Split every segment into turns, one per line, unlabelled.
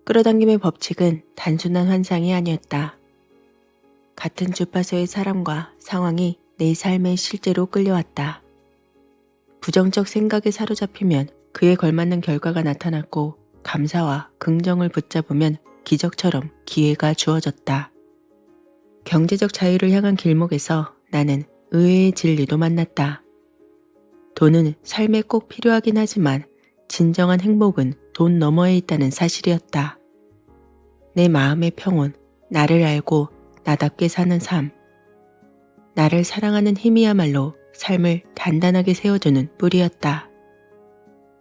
끌어당김의 법칙은 단순한 환상이 아니었다. 같은 주파수의 사람과 상황이 내 삶에 실제로 끌려왔다. 부정적 생각에 사로잡히면 그에 걸맞는 결과가 나타났고, 감사와 긍정을 붙잡으면 기적처럼 기회가 주어졌다. 경제적 자유를 향한 길목에서 나는 의외의 진리도 만났다. 돈은 삶에 꼭 필요하긴 하지만 진정한 행복은 돈 너머에 있다는 사실이었다. 내 마음의 평온, 나를 알고 나답게 사는 삶. 나를 사랑하는 힘이야말로 삶을 단단하게 세워주는 뿌리였다.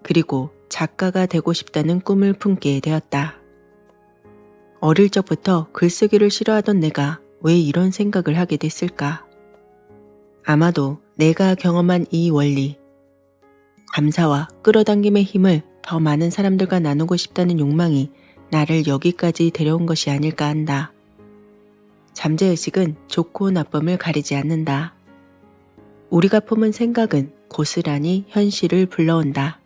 그리고 작가가 되고 싶다는 꿈을 품게 되었다. 어릴 적부터 글쓰기를 싫어하던 내가 왜 이런 생각을 하게 됐을까? 아마도 내가 경험한 이 원리, 감사와 끌어당김의 힘을 더 많은 사람들과 나누고 싶다는 욕망이 나를 여기까지 데려온 것이 아닐까 한다. 잠재의식은 좋고 나쁨을 가리지 않는다. 우리가 품은 생각은 고스란히 현실을 불러온다.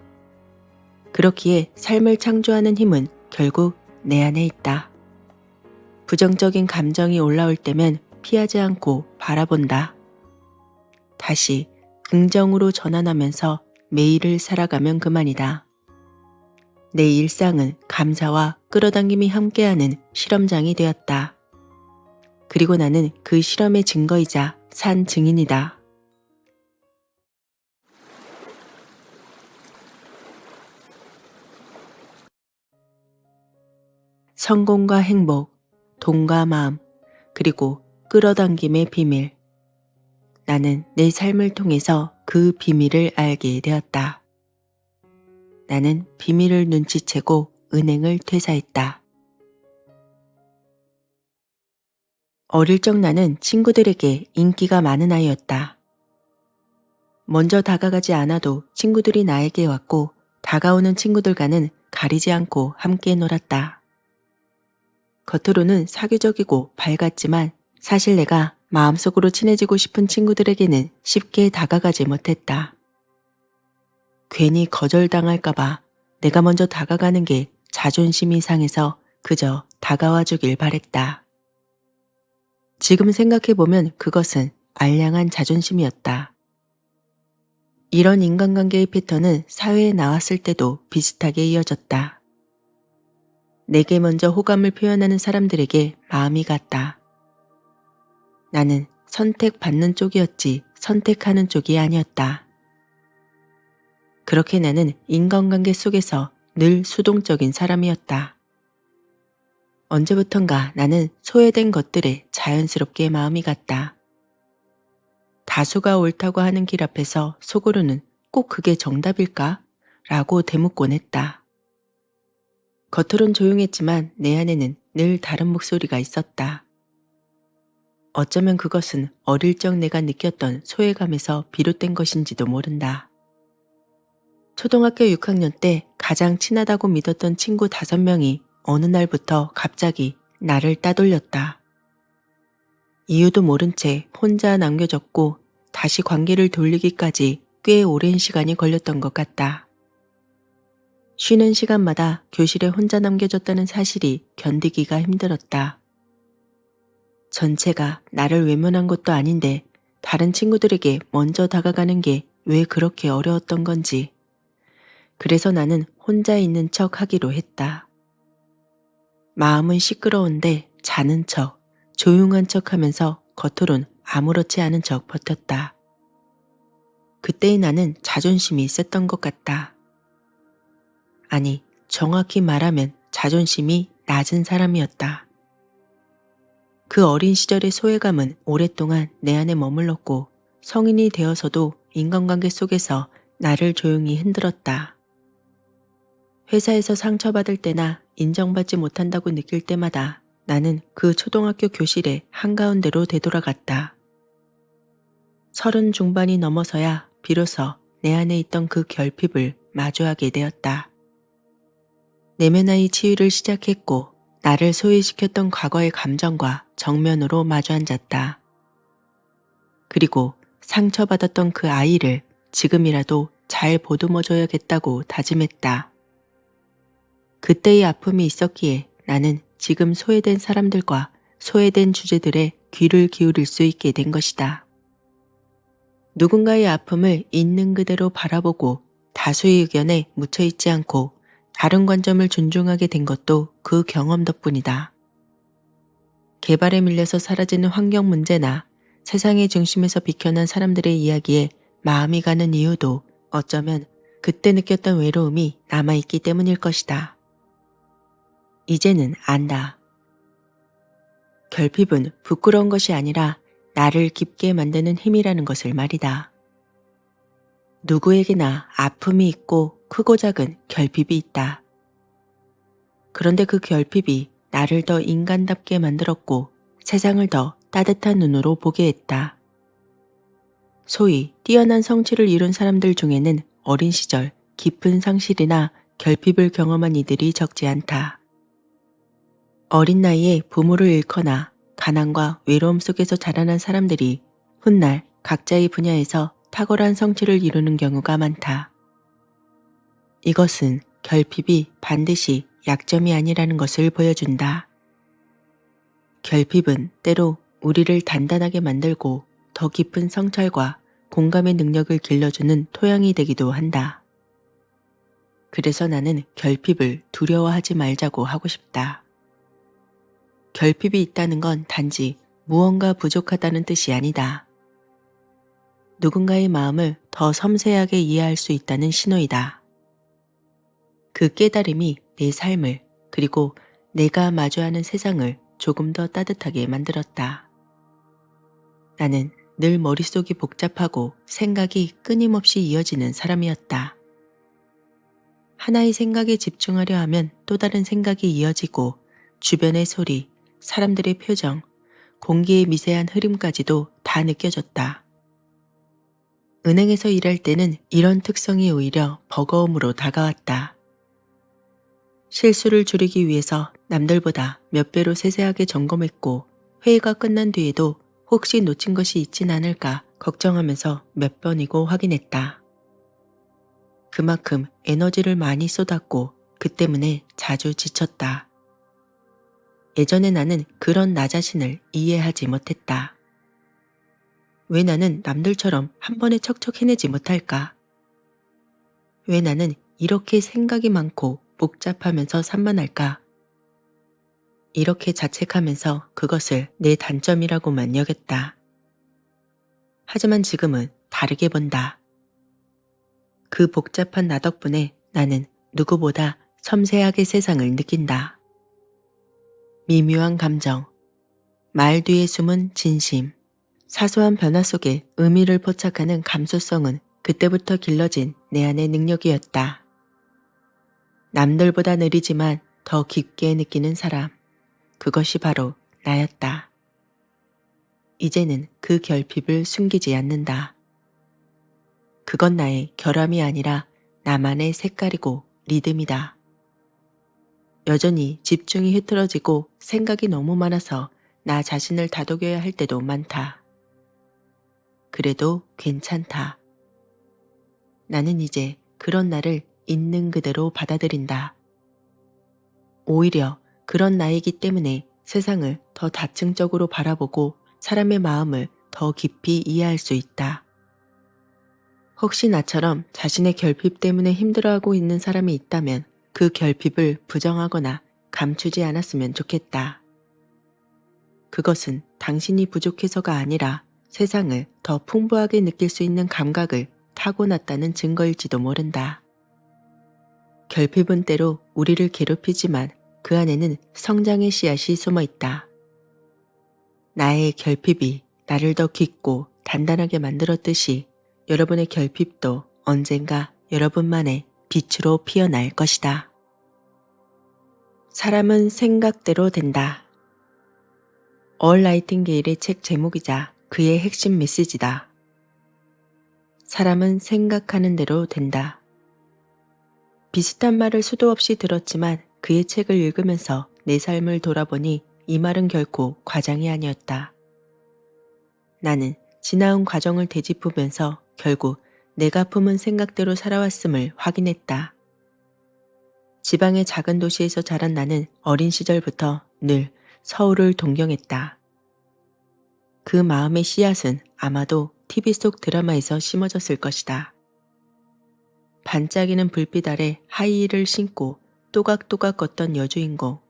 그렇기에 삶을 창조하는 힘은 결국 내 안에 있다. 부정적인 감정이 올라올 때면 피하지 않고 바라본다. 다시 긍정으로 전환하면서 매일을 살아가면 그만이다. 내 일상은 감사와 끌어당김이 함께하는 실험장이 되었다. 그리고 나는 그 실험의 증거이자 산 증인이다. 성공과 행복, 돈과 마음, 그리고 끌어당김의 비밀. 나는 내 삶을 통해서 그 비밀을 알게 되었다. 나는 비밀을 눈치채고 은행을 퇴사했다. 어릴 적 나는 친구들에게 인기가 많은 아이였다. 먼저 다가가지 않아도 친구들이 나에게 왔고, 다가오는 친구들과는 가리지 않고 함께 놀았다. 겉으로는 사교적이고 밝았지만 사실 내가 마음속으로 친해지고 싶은 친구들에게는 쉽게 다가가지 못했다. 괜히 거절당할까봐 내가 먼저 다가가는 게 자존심이 상해서 그저 다가와 주길 바랬다. 지금 생각해보면 그것은 알량한 자존심이었다. 이런 인간관계의 패턴은 사회에 나왔을 때도 비슷하게 이어졌다. 내게 먼저 호감을 표현하는 사람들에게 마음이 갔다. 나는 선택받는 쪽이었지 선택하는 쪽이 아니었다. 그렇게 나는 인간관계 속에서 늘 수동적인 사람이었다. 언제부턴가 나는 소외된 것들에 자연스럽게 마음이 갔다. 다수가 옳다고 하는 길 앞에서 속으로는 꼭 그게 정답일까? 라고 되묻곤 했다. 겉으론 조용했지만 내 안에는 늘 다른 목소리가 있었다. 어쩌면 그것은 어릴 적 내가 느꼈던 소외감에서 비롯된 것인지도 모른다. 초등학교 6학년 때 가장 친하다고 믿었던 친구 5명이 어느 날부터 갑자기 나를 따돌렸다. 이유도 모른 채 혼자 남겨졌고 다시 관계를 돌리기까지 꽤 오랜 시간이 걸렸던 것 같다. 쉬는 시간마다 교실에 혼자 남겨졌다는 사실이 견디기가 힘들었다. 전체가 나를 외면한 것도 아닌데 다른 친구들에게 먼저 다가가는 게 왜 그렇게 어려웠던 건지. 그래서 나는 혼자 있는 척 하기로 했다. 마음은 시끄러운데 자는 척, 조용한 척 하면서 겉으론 아무렇지 않은 척 버텼다. 그때의 나는 자존심이 있었던 것 같다. 아니, 정확히 말하면 자존심이 낮은 사람이었다. 그 어린 시절의 소외감은 오랫동안 내 안에 머물렀고 성인이 되어서도 인간관계 속에서 나를 조용히 흔들었다. 회사에서 상처받을 때나 인정받지 못한다고 느낄 때마다 나는 그 초등학교 교실의 한가운데로 되돌아갔다. 30 중반이 넘어서야 비로소 내 안에 있던 그 결핍을 마주하게 되었다. 내면의 치유를 시작했고 나를 소외시켰던 과거의 감정과 정면으로 마주 앉았다. 그리고 상처받았던 그 아이를 지금이라도 잘 보듬어줘야겠다고 다짐했다. 그때의 아픔이 있었기에 나는 지금 소외된 사람들과 소외된 주제들에 귀를 기울일 수 있게 된 것이다. 누군가의 아픔을 있는 그대로 바라보고 다수의 의견에 묻혀 있지 않고 다른 관점을 존중하게 된 것도 그 경험 덕분이다. 개발에 밀려서 사라지는 환경 문제나 세상의 중심에서 비켜난 사람들의 이야기에 마음이 가는 이유도 어쩌면 그때 느꼈던 외로움이 남아있기 때문일 것이다. 이제는 안다. 결핍은 부끄러운 것이 아니라 나를 깊게 만드는 힘이라는 것을 말이다. 누구에게나 아픔이 있고 크고 작은 결핍이 있다. 그런데 그 결핍이 나를 더 인간답게 만들었고 세상을 더 따뜻한 눈으로 보게 했다. 소위 뛰어난 성취를 이룬 사람들 중에는 어린 시절 깊은 상실이나 결핍을 경험한 이들이 적지 않다. 어린 나이에 부모를 잃거나 가난과 외로움 속에서 자라난 사람들이 훗날 각자의 분야에서 탁월한 성취를 이루는 경우가 많다. 이것은 결핍이 반드시 약점이 아니라는 것을 보여준다. 결핍은 때로 우리를 단단하게 만들고 더 깊은 성찰과 공감의 능력을 길러주는 토양이 되기도 한다. 그래서 나는 결핍을 두려워하지 말자고 하고 싶다. 결핍이 있다는 건 단지 무언가 부족하다는 뜻이 아니다. 누군가의 마음을 더 섬세하게 이해할 수 있다는 신호이다. 그 깨달음이 내 삶을 그리고 내가 마주하는 세상을 조금 더 따뜻하게 만들었다. 나는 늘 머릿속이 복잡하고 생각이 끊임없이 이어지는 사람이었다. 하나의 생각에 집중하려 하면 또 다른 생각이 이어지고 주변의 소리, 사람들의 표정, 공기의 미세한 흐름까지도 다 느껴졌다. 은행에서 일할 때는 이런 특성이 오히려 버거움으로 다가왔다. 실수를 줄이기 위해서 남들보다 몇 배로 세세하게 점검했고 회의가 끝난 뒤에도 혹시 놓친 것이 있진 않을까 걱정하면서 몇 번이고 확인했다. 그만큼 에너지를 많이 쏟았고 그 때문에 자주 지쳤다. 예전에 나는 그런 나 자신을 이해하지 못했다. 왜 나는 남들처럼 한 번에 척척 해내지 못할까? 왜 나는 이렇게 생각이 많고 복잡하면서 산만할까? 이렇게 자책하면서 그것을 내 단점이라고만 여겼다. 하지만 지금은 다르게 본다. 그 복잡한 나 덕분에 나는 누구보다 섬세하게 세상을 느낀다. 미묘한 감정, 말 뒤에 숨은 진심, 사소한 변화 속에 의미를 포착하는 감수성은 그때부터 길러진 내 안의 능력이었다. 남들보다 느리지만 더 깊게 느끼는 사람, 그것이 바로 나였다. 이제는 그 결핍을 숨기지 않는다. 그건 나의 결함이 아니라 나만의 색깔이고 리듬이다. 여전히 집중이 흐트러지고 생각이 너무 많아서 나 자신을 다독여야 할 때도 많다. 그래도 괜찮다. 나는 이제 그런 나를 있는 그대로 받아들인다. 오히려 그런 나이기 때문에 세상을 더 다층적으로 바라보고 사람의 마음을 더 깊이 이해할 수 있다. 혹시 나처럼 자신의 결핍 때문에 힘들어하고 있는 사람이 있다면 그 결핍을 부정하거나 감추지 않았으면 좋겠다. 그것은 당신이 부족해서가 아니라 세상을 더 풍부하게 느낄 수 있는 감각을 타고났다는 증거일지도 모른다. 결핍은 때로 우리를 괴롭히지만 그 안에는 성장의 씨앗이 숨어 있다. 나의 결핍이 나를 더 깊고 단단하게 만들었듯이 여러분의 결핍도 언젠가 여러분만의 빛으로 피어날 것이다. 사람은 생각대로 된다. 얼 나이팅게일의 책 제목이자 그의 핵심 메시지다. 사람은 생각하는 대로 된다. 비슷한 말을 수도 없이 들었지만 그의 책을 읽으면서 내 삶을 돌아보니 이 말은 결코 과장이 아니었다. 나는 지나온 과정을 되짚으면서 결국 내가 품은 생각대로 살아왔음을 확인했다. 지방의 작은 도시에서 자란 나는 어린 시절부터 늘 서울을 동경했다. 그 마음의 씨앗은 아마도 TV 속 드라마에서 심어졌을 것이다. 반짝이는 불빛 아래 하이힐을 신고 또각또각 걷던 여주인공,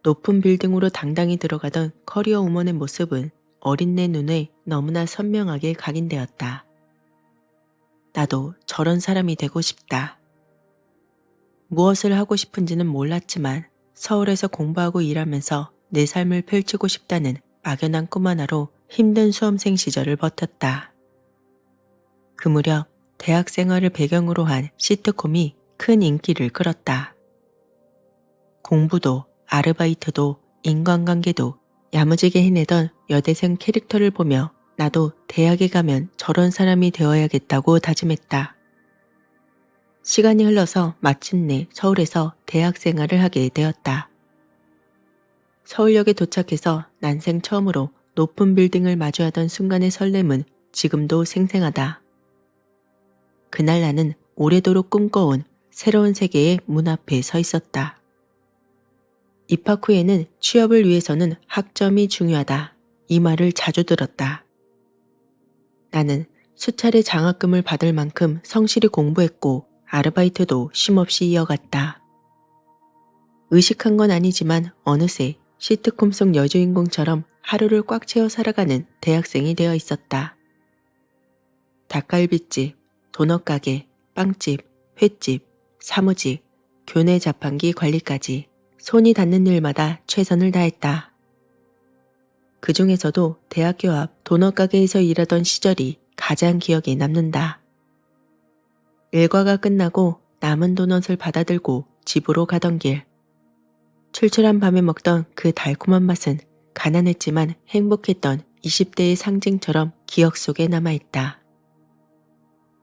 높은 빌딩으로 당당히 들어가던 커리어 우먼의 모습은 어린 내 눈에 너무나 선명하게 각인되었다. 나도 저런 사람이 되고 싶다. 무엇을 하고 싶은지는 몰랐지만 서울에서 공부하고 일하면서 내 삶을 펼치고 싶다는 막연한 꿈 하나로 힘든 수험생 시절을 버텼다. 그 무렵 대학 생활을 배경으로 한 시트콤이 큰 인기를 끌었다. 공부도 아르바이트도 인간관계도 야무지게 해내던 여대생 캐릭터를 보며 나도 대학에 가면 저런 사람이 되어야겠다고 다짐했다. 시간이 흘러서 마침내 서울에서 대학 생활을 하게 되었다. 서울역에 도착해서 난생 처음으로 높은 빌딩을 마주하던 순간의 설렘은 지금도 생생하다. 그날 나는 오래도록 꿈꿔온 새로운 세계의 문 앞에 서 있었다. 입학 후에는 취업을 위해서는 학점이 중요하다. 이 말을 자주 들었다. 나는 수차례 장학금을 받을 만큼 성실히 공부했고 아르바이트도 쉼없이 이어갔다. 의식한 건 아니지만 어느새 시트콤 속 여주인공처럼 하루를 꽉 채워 살아가는 대학생이 되어 있었다. 닭갈비집, 도넛가게, 빵집, 횟집, 사무직, 교내 자판기 관리까지 손이 닿는 일마다 최선을 다했다. 그 중에서도 대학교 앞 도넛가게에서 일하던 시절이 가장 기억에 남는다. 일과가 끝나고 남은 도넛을 받아들고 집으로 가던 길. 출출한 밤에 먹던 그 달콤한 맛은 가난했지만 행복했던 20대의 상징처럼 기억 속에 남아있다.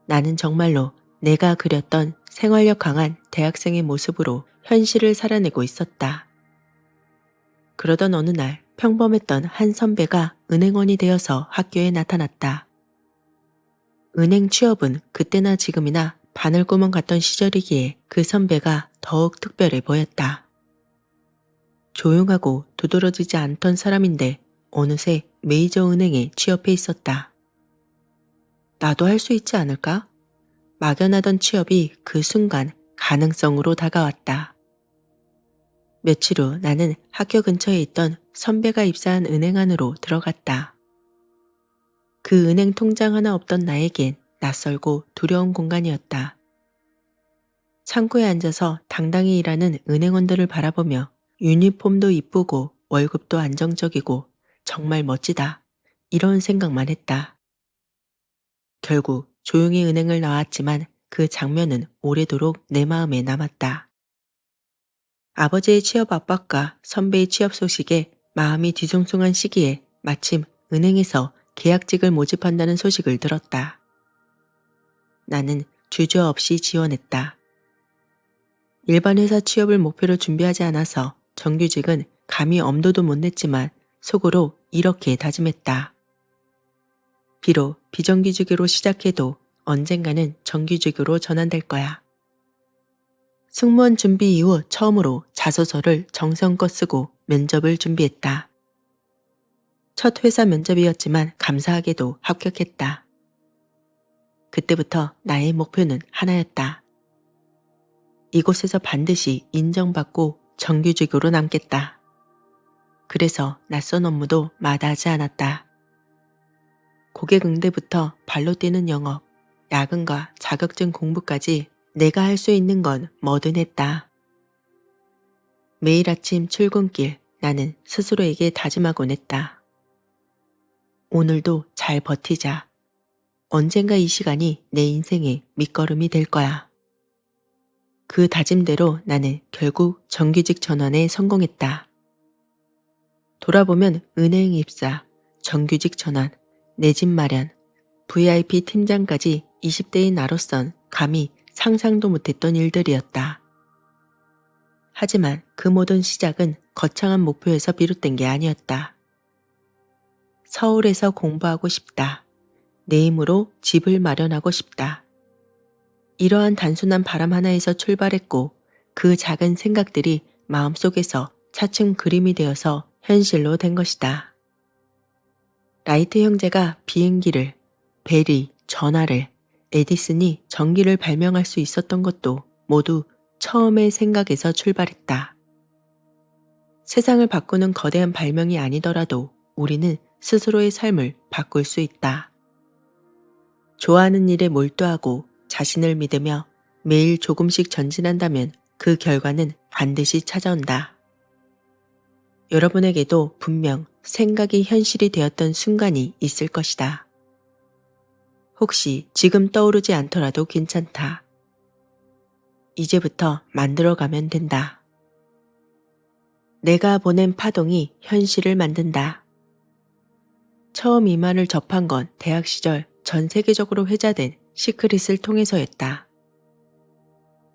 나는 정말로 내가 그렸던 생활력 강한 대학생의 모습으로 현실을 살아내고 있었다. 그러던 어느 날 평범했던 한 선배가 은행원이 되어서 학교에 나타났다. 은행 취업은 그때나 지금이나 바늘구멍 같던 시절이기에 그 선배가 더욱 특별해 보였다. 조용하고 두드러지지 않던 사람인데 어느새 메이저 은행에 취업해 있었다. 나도 할 수 있지 않을까? 막연하던 취업이 그 순간 가능성으로 다가왔다. 며칠 후 나는 학교 근처에 있던 선배가 입사한 은행 안으로 들어갔다. 그 은행 통장 하나 없던 나에겐 낯설고 두려운 공간이었다. 창구에 앉아서 당당히 일하는 은행원들을 바라보며 유니폼도 이쁘고 월급도 안정적이고 정말 멋지다. 이런 생각만 했다. 결국 조용히 은행을 나왔지만 그 장면은 오래도록 내 마음에 남았다. 아버지의 취업 압박과 선배의 취업 소식에 마음이 뒤숭숭한 시기에 마침 은행에서 계약직을 모집한다는 소식을 들었다. 나는 주저없이 지원했다. 일반 회사 취업을 목표로 준비하지 않아서 정규직은 감히 엄두도 못 냈지만 속으로 이렇게 다짐했다. 비록 비정규직으로 시작해도 언젠가는 정규직으로 전환될 거야. 승무원 준비 이후 처음으로 자소서를 정성껏 쓰고 면접을 준비했다. 첫 회사 면접이었지만 감사하게도 합격했다. 그때부터 나의 목표는 하나였다. 이곳에서 반드시 인정받고 정규직으로 남겠다. 그래서 낯선 업무도 마다하지 않았다. 고객 응대부터 발로 뛰는 영업, 야근과 자격증 공부까지 내가 할 수 있는 건 뭐든 했다. 매일 아침 출근길 나는 스스로에게 다짐하곤 했다. 오늘도 잘 버티자. 언젠가 이 시간이 내 인생의 밑거름이 될 거야. 그 다짐대로 나는 결국 정규직 전환에 성공했다. 돌아보면 은행 입사, 정규직 전환, 내 집 마련, VIP 팀장까지 20대인 나로선 감히 상상도 못했던 일들이었다. 하지만 그 모든 시작은 거창한 목표에서 비롯된 게 아니었다. 서울에서 공부하고 싶다. 내 힘으로 집을 마련하고 싶다. 이러한 단순한 바람 하나에서 출발했고 그 작은 생각들이 마음속에서 차츰 그림이 되어서 현실로 된 것이다. 라이트 형제가 비행기를, 벨이 전화를, 에디슨이 전기를 발명할 수 있었던 것도 모두 처음의 생각에서 출발했다. 세상을 바꾸는 거대한 발명이 아니더라도 우리는 스스로의 삶을 바꿀 수 있다. 좋아하는 일에 몰두하고 자신을 믿으며 매일 조금씩 전진한다면 그 결과는 반드시 찾아온다. 여러분에게도 분명 생각이 현실이 되었던 순간이 있을 것이다. 혹시 지금 떠오르지 않더라도 괜찮다. 이제부터 만들어가면 된다. 내가 보낸 파동이 현실을 만든다. 처음 이 말을 접한 건 대학 시절 전 세계적으로 회자된 시크릿을 통해서였다.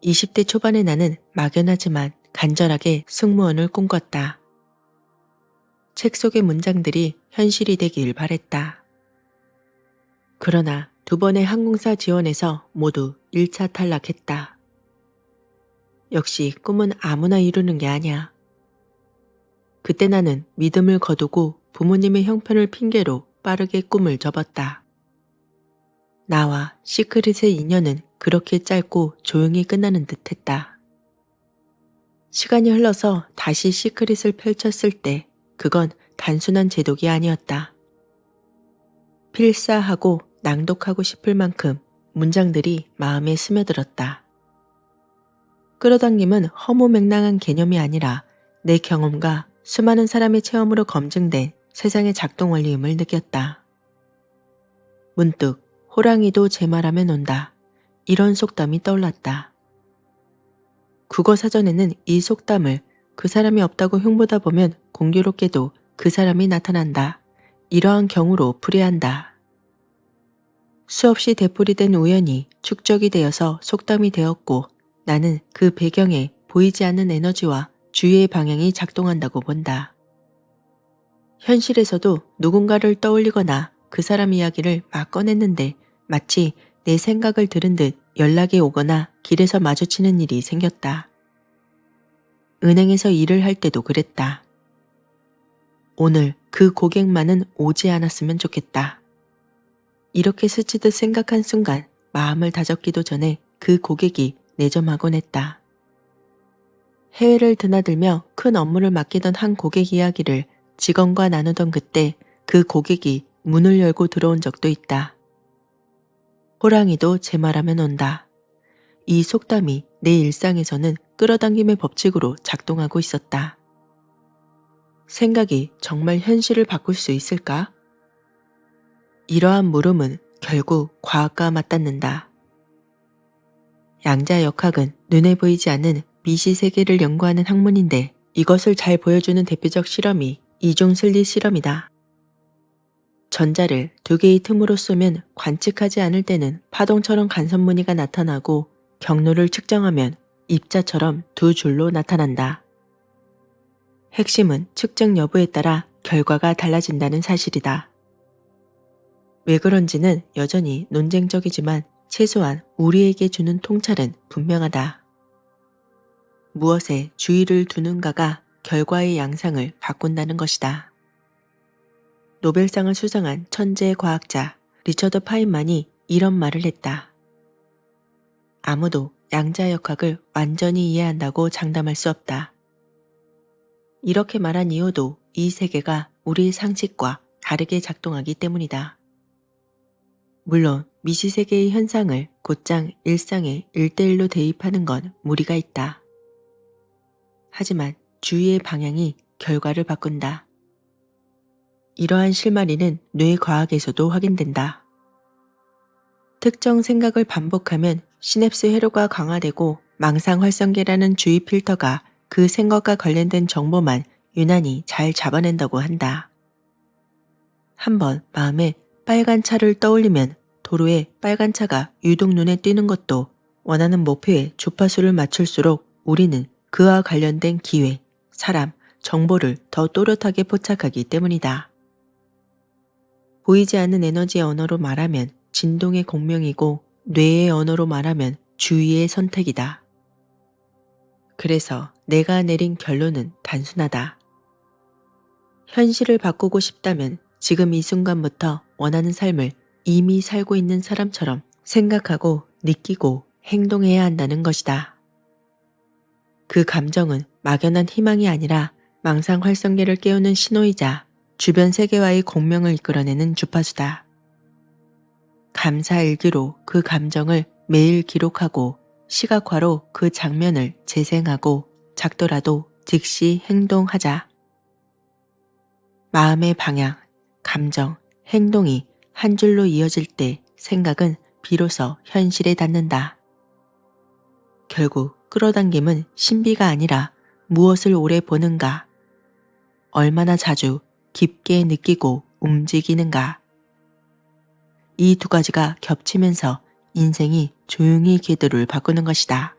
20대 초반의 나는 막연하지만 간절하게 승무원을 꿈꿨다. 책 속의 문장들이 현실이 되길 바랬다. 그러나 2번의 항공사 지원에서 모두 1차 탈락했다. 역시 꿈은 아무나 이루는 게 아니야. 그때 나는 믿음을 거두고 부모님의 형편을 핑계로 빠르게 꿈을 접었다. 나와 시크릿의 인연은 그렇게 짧고 조용히 끝나는 듯 했다. 시간이 흘러서 다시 시크릿을 펼쳤을 때 그건 단순한 제독이 아니었다. 필사하고 낭독하고 싶을 만큼 문장들이 마음에 스며들었다. 끌어당김은 허무맹랑한 개념이 아니라 내 경험과 수많은 사람의 체험으로 검증된 세상의 작동 원리임을 느꼈다. 문득 호랑이도 제 말하면 온다. 이런 속담이 떠올랐다. 국어사전에는 이 속담을 그 사람이 없다고 흉보다 보면 공교롭게도 그 사람이 나타난다. 이러한 경우로 풀이한다. 수없이 되풀이된 우연이 축적이 되어서 속담이 되었고 나는 그 배경에 보이지 않는 에너지와 주위의 방향이 작동한다고 본다. 현실에서도 누군가를 떠올리거나 그 사람 이야기를 막 꺼냈는데 마치 내 생각을 들은 듯 연락이 오거나 길에서 마주치는 일이 생겼다. 은행에서 일을 할 때도 그랬다. 오늘 그 고객만은 오지 않았으면 좋겠다. 이렇게 스치듯 생각한 순간 마음을 다잡기도 전에 그 고객이 내점하곤 했다. 해외를 드나들며 큰 업무를 맡기던 한 고객 이야기를 직원과 나누던 그때 그 고객이 문을 열고 들어온 적도 있다. 호랑이도 제 말하면 온다. 이 속담이 내 일상에서는 끌어당김의 법칙으로 작동하고 있었다. 생각이 정말 현실을 바꿀 수 있을까? 이러한 물음은 결국 과학과 맞닿는다. 양자역학은 눈에 보이지 않는 미시 세계를 연구하는 학문인데 이것을 잘 보여주는 대표적 실험이 이중슬릿 실험이다. 전자를 2개의 틈으로 쏘면 관측하지 않을 때는 파동처럼 간선무늬가 나타나고 경로를 측정하면 입자처럼 2줄로 나타난다. 핵심은 측정 여부에 따라 결과가 달라진다는 사실이다. 왜 그런지는 여전히 논쟁적이지만 최소한 우리에게 주는 통찰은 분명하다. 무엇에 주의를 두는가가 결과의 양상을 바꾼다는 것이다. 노벨상을 수상한 천재 과학자 리처드 파인만이 이런 말을 했다. 아무도 양자역학을 완전히 이해한다고 장담할 수 없다. 이렇게 말한 이유도 이 세계가 우리의 상식과 다르게 작동하기 때문이다. 물론 미시세계의 현상을 곧장 일상에 1대1로 대입하는 건 무리가 있다. 하지만 주의의 방향이 결과를 바꾼다. 이러한 실마리는 뇌과학에서도 확인된다. 특정 생각을 반복하면 시냅스 회로가 강화되고 망상활성계라는 주의 필터가 그 생각과 관련된 정보만 유난히 잘 잡아낸다고 한다. 한번 마음에 빨간 차를 떠올리면 도로에 빨간 차가 유독 눈에 띄는 것도 원하는 목표에 주파수를 맞출수록 우리는 그와 관련된 기회, 사람, 정보를 더 또렷하게 포착하기 때문이다. 보이지 않는 에너지의 언어로 말하면 진동의 공명이고 뇌의 언어로 말하면 주의의 선택이다. 그래서 내가 내린 결론은 단순하다. 현실을 바꾸고 싶다면 지금 이 순간부터 원하는 삶을 이미 살고 있는 사람처럼 생각하고 느끼고 행동해야 한다는 것이다. 그 감정은 막연한 희망이 아니라 망상 활성계를 깨우는 신호이자 주변 세계와의 공명을 이끌어내는 주파수다. 감사 일기로 그 감정을 매일 기록하고 시각화로 그 장면을 재생하고 작더라도 즉시 행동하자. 마음의 방향, 감정, 행동이 한 줄로 이어질 때 생각은 비로소 현실에 닿는다. 결국 끌어당김은 신비가 아니라 무엇을 오래 보는가, 얼마나 자주 깊게 느끼고 움직이는가. 이 두 가지가 겹치면서 인생이 조용히 궤도를 바꾸는 것이다.